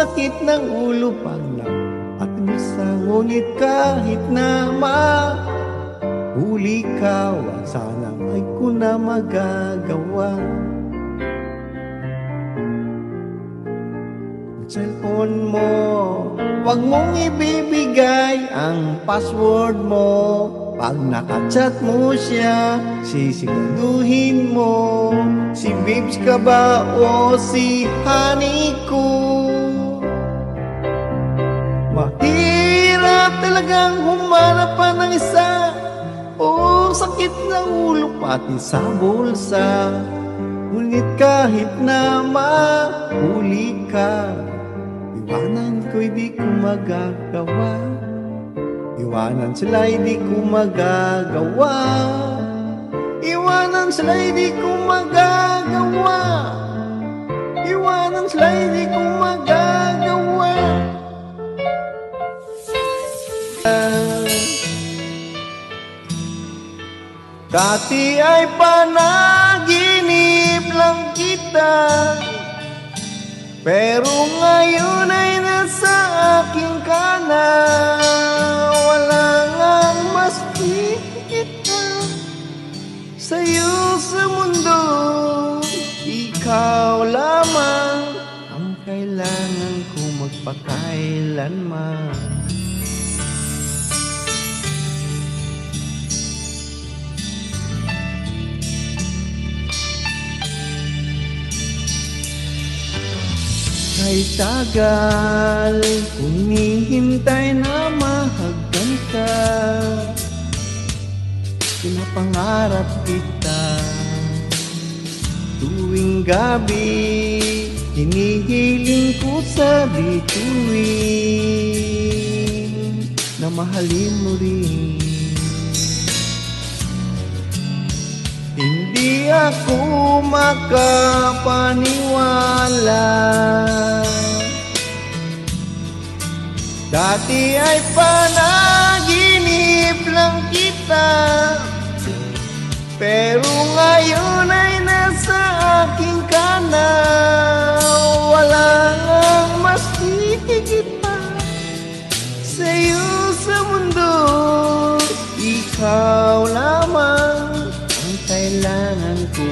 sakit ng ulo pag napatmisa. Ngunit kahit na mahuli ka, sana ay ko na magagawa. Cellphone mo, wag mong ibibigay ang password mo. Pag nakachat mo siya, sisiguraduhin mo si babes ka ba o si honey ko. Mahirap talagang humanap pa ng isa, sakit ng ulo pati sa bulsa. Ngunit kahit na mahuli ka, iwanan ko'y di ko magagawa. Iwanan sila'y di ko magagawa. Iwanan sila'y di ko magagawa. Iwanan sila'y di ko magagawa. Dati ay panaginip lang kita, pero ngayon ay nasa akin ka na. Wala ngang mas kita sa'yo sa mundo. Ikaw lamang ang kailangan ko magpakailanman. Ay tagal humihintay na mahagdan ka, pinapangarap kita. Tuwing gabi hinihiling ko sa bituin na mahalin mo rin. Hindi ako makapaniwala, dati ay panaginip lang kita, pero ngayon ay nasa akin ka na. Wala ngang mas higit pa sa'yo sa mundo. Ikaw lamang ang kailangan ko